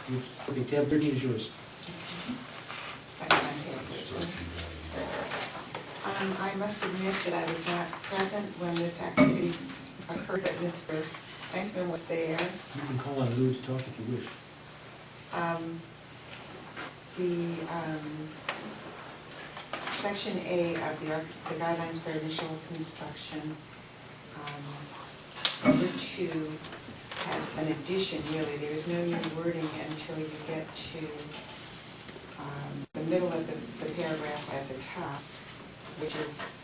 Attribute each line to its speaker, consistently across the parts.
Speaker 1: Okay, tab 13 is yours.
Speaker 2: I must admit that I was not present when this activity occurred, but Mr. Feinsman was there.
Speaker 1: You can call on Lou to talk if you wish.
Speaker 2: Section A of the guidelines for initial construction, number 2 has an addition, really. There is no new wording until you get to the middle of the paragraph at the top, which is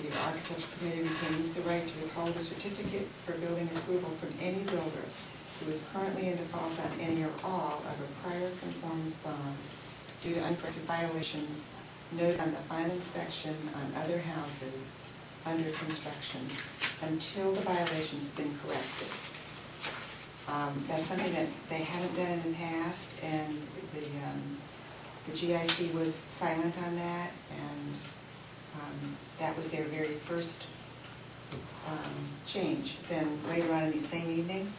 Speaker 2: the Architecture Committee retains the right to withhold a certificate for building approval from any builder who is currently in default on any or all of a prior conformance bond due to uncorrected violations noted on the final inspection on other houses under construction until the violations have been corrected. That's something that they haven't done in the past, and the GIC was silent on that, and that was their very first change. Then later on in the same evening.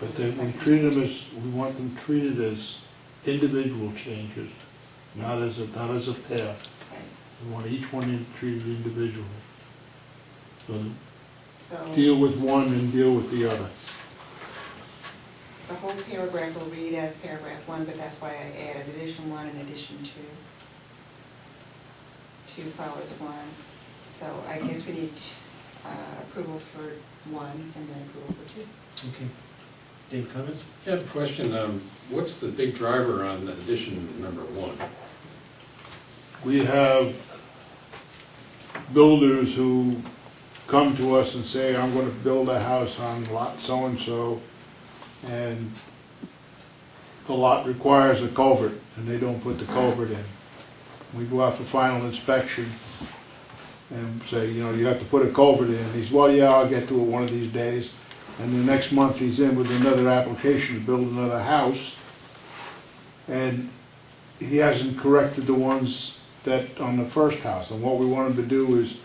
Speaker 3: But then we treat them as, we want them treated as individual changes, not as a pair.
Speaker 2: Right.
Speaker 3: We want each one treated individually.
Speaker 2: So
Speaker 3: deal with one and deal with the other.
Speaker 2: the whole paragraph will read as paragraph 1, but that's why I added addition 1 and addition 2. 2 follows 1. So I guess we need approval for 1 and then approval for 2.
Speaker 1: Okay. Dave, comments?
Speaker 4: I have a question. What's the big driver on addition number 1?
Speaker 3: We have builders who come to us and say, I'm going to build a house on lot so-and-so, and the lot requires a culvert, and they don't put the culvert in. We go out for final inspection and say, you know, you have to put a culvert in. He says, well, yeah, I'll get to it one of these days. And the next month he's in with another application to build another house, and he hasn't corrected the ones that on the first house. And what we want him to do is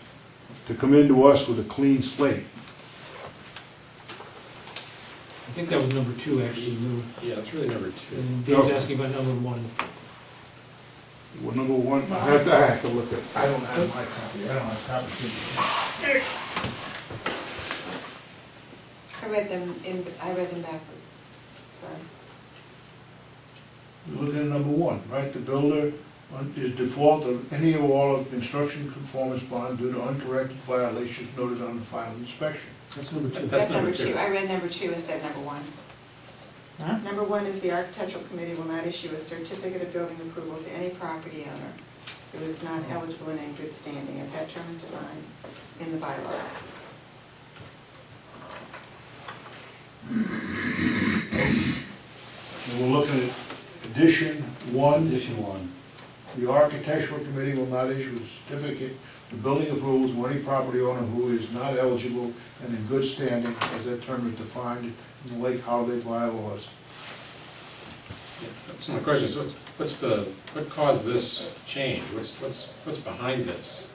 Speaker 3: to come into us with a clean slate.
Speaker 1: I think that was number 2, actually, Lou.
Speaker 4: Yeah, it's really number 2.
Speaker 1: And Dave's
Speaker 3: Okay.
Speaker 1: asking about number 1.
Speaker 3: Well, number 1, I have to look at.
Speaker 5: I don't have my copy, I don't have copies.
Speaker 2: I read them backwards. Sorry.
Speaker 5: We're looking at number 1, right? The builder is default of any or all of construction conformance bond due to uncorrected violations noted on the final inspection.
Speaker 1: That's number 2.
Speaker 2: That's
Speaker 4: number
Speaker 2: number 2.
Speaker 4: 2.
Speaker 2: I read number 2 instead of number 1.
Speaker 5: Huh?
Speaker 2: Number 1 is the Architectural Committee will not issue a certificate of building approval to any property owner who is not eligible and in good standing, as that term is defined in the bylaw.
Speaker 5: And we're looking at addition 1.
Speaker 4: Addition 1.
Speaker 5: The Architectural Committee will not issue a certificate of building approvals to any property owner who is not eligible and in good standing, as that term is defined in the Lake Holiday bylaws.
Speaker 4: Yeah, so my question is, what caused this change? What's behind this?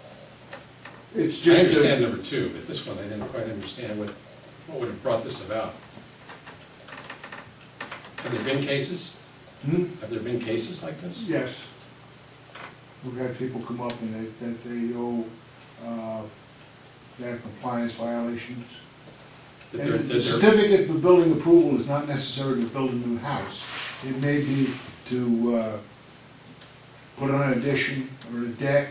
Speaker 5: It's
Speaker 4: I
Speaker 5: just
Speaker 4: understand number 2, but this one I didn't quite understand what would have brought this about. Have there been cases? Have there been cases like this?
Speaker 5: Yes. We've had people come up and they owe, they have compliance violations.
Speaker 4: That
Speaker 5: And
Speaker 4: they're-
Speaker 5: the
Speaker 4: that they're-
Speaker 5: certificate of building approval is not necessary to build a new house. It may be to put on an addition, or a deck,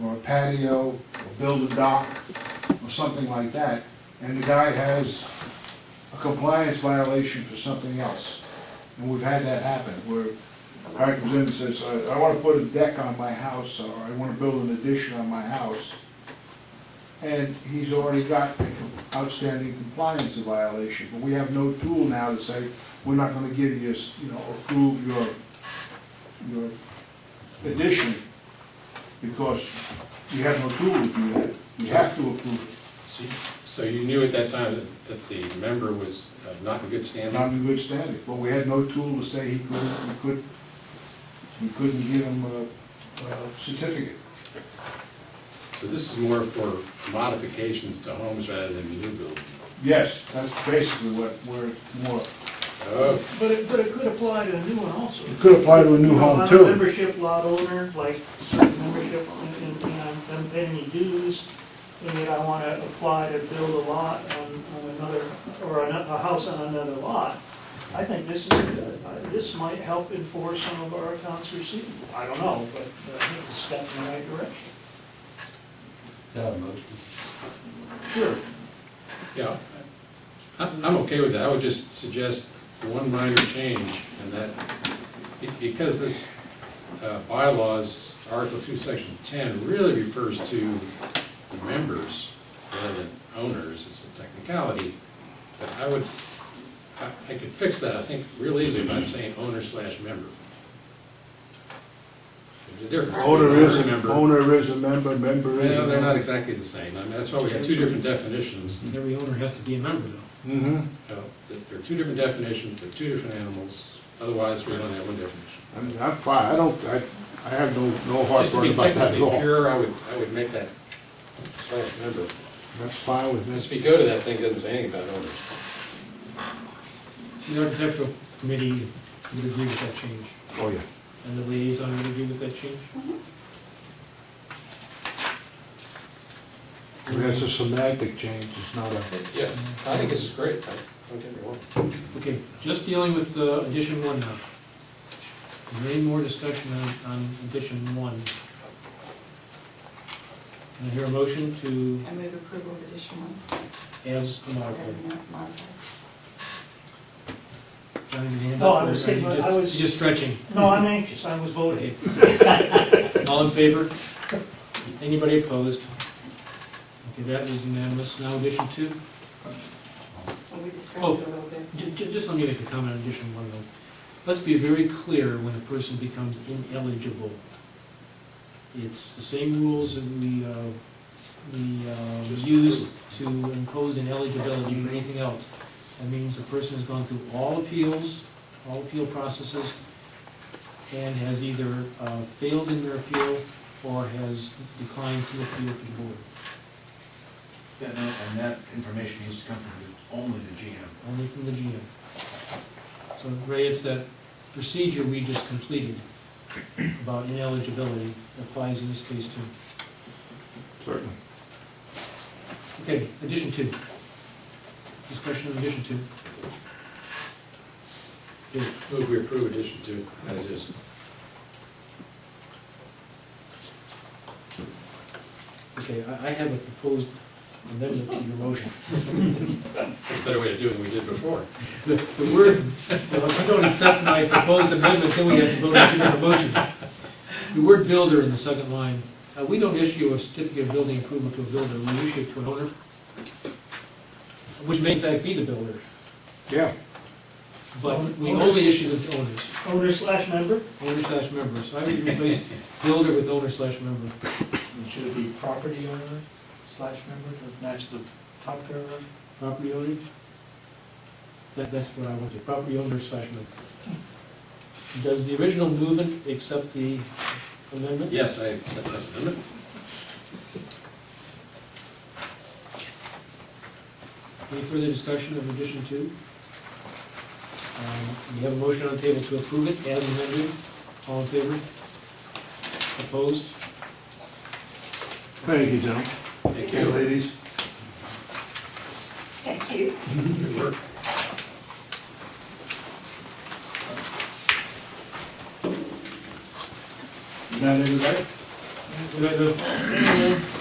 Speaker 5: or a patio, or build a dock, or something like that. And the guy has a compliance violation for something else. And we've had that happen, where a guy comes in and says, I want to put a deck on my house, or I want to build an addition on my house. And he's already got an outstanding compliance violation, but we have no tool now to say, we're not going to give you, approve your addition, because we have no tool to do that. We have to approve it.
Speaker 4: So you knew at that time that the member was not in good standing?
Speaker 5: Not in good standing, but we had no tool to say we couldn't give him a certificate.
Speaker 4: So this is more for modifications to homes rather than new build?
Speaker 5: Yes, that's basically what we're more.
Speaker 4: Oh,
Speaker 6: But it could apply to a new one also.
Speaker 5: It could apply to a new
Speaker 6: You know,
Speaker 5: home
Speaker 6: I'm a
Speaker 5: too.
Speaker 6: membership lot owner, like certain membership, and I'm paying any dues, and yet I wanna apply to build a lot on another, or a house on another lot. I think this might help enforce some of our accounts receivable. I don't know, but I think it's a step in the right direction. Sure.
Speaker 4: yeah. I'm okay with that. I would just suggest one minor change, and that, because this bylaws, Article 2, Section 10, really refers to members rather than owners, it's a technicality, but I could fix that, I think, real easily by saying owner/member. There's a difference. between
Speaker 3: Owner is,
Speaker 4: member.
Speaker 3: owner is a member, member is a
Speaker 4: Well, they're not
Speaker 3: member.
Speaker 4: exactly the same. I mean, that's why we have two different definitions.
Speaker 1: Every owner has to be a member, though.
Speaker 3: Mm-hmm.
Speaker 4: There are two different definitions, they're two different animals, otherwise we only have one definition.
Speaker 3: I'm fine, I have no
Speaker 4: Just to be
Speaker 3: heartburn about that at
Speaker 4: technically
Speaker 3: all.
Speaker 4: pure, I would make that /member.
Speaker 3: That's fine with
Speaker 4: Just
Speaker 3: me.
Speaker 4: if you go to that thing, it doesn't say anything about owners.
Speaker 1: The architectural committee would agree with that change,
Speaker 3: Oh, yeah.
Speaker 1: and the liaison would agree with that change.
Speaker 3: I mean, it's a semantic change, it's not a,
Speaker 4: Yeah, I think this is great, don't get me wrong.
Speaker 1: Okay, just dealing with addition 1 now. Is there any more discussion on addition 1? Can I hear a motion to,
Speaker 2: I move approval of addition 1,
Speaker 1: as modified?
Speaker 2: as modified.
Speaker 1: John, your hand
Speaker 6: No,
Speaker 1: up,
Speaker 6: I
Speaker 1: or
Speaker 6: was
Speaker 1: are
Speaker 6: saying,
Speaker 1: you
Speaker 6: I
Speaker 1: just,
Speaker 6: was-
Speaker 1: you're just stretching?
Speaker 6: No, I'm anxious, I was voting.
Speaker 1: Okay. All in favor? Anybody opposed? Okay, that is unanimous. Now addition 2?
Speaker 2: Well, we discussed it a
Speaker 1: Oh.
Speaker 2: little bit.
Speaker 1: Just let me make a comment on addition 1 though. Let's be very clear when a person becomes ineligible. It's the same rules that we use to impose ineligibility for anything else. That means a person has gone through all appeals, all appeal processes, and has either failed in their appeal or has declined to appeal to the board.
Speaker 7: Yeah, no, and that information needs to come from only the GM.
Speaker 1: Only from the GM. So Ray, it's that procedure we just completed about ineligibility applies in this case too.
Speaker 3: certainly.
Speaker 1: Okay, addition 2. Discussion on addition 2. Okay,
Speaker 4: Move we approve addition 2 as is.
Speaker 1: okay, I have a proposed amendment to your motion.
Speaker 4: That's a better way to do it than we did before.
Speaker 1: The word, well, if you don't accept my proposed amendment, then we have to vote on 2 different motions. The word builder in the second line, we don't issue a certificate of building approval to a builder, we issue it to an owner, which may in fact be the builder,
Speaker 3: Yeah,
Speaker 1: but we only issue them to owners,
Speaker 6: Owner/member?
Speaker 1: owner/member. So I would replace builder with owner/member.
Speaker 7: And should it be property owner/member to match the top paragraph?
Speaker 1: Property owner? That's what I want to, property owner/member. Does the original movement accept the amendment?
Speaker 4: Yes, I accept that amendment.
Speaker 1: Any further discussion of addition 2? We have a motion on the table to approve it as amended. All in favor? Opposed?
Speaker 3: thank you, gentlemen.
Speaker 4: Thank
Speaker 5: Okay,
Speaker 4: you.
Speaker 5: ladies.
Speaker 2: Thank you.
Speaker 4: Good work.
Speaker 5: Good night, everybody.
Speaker 1: Good night, Lou.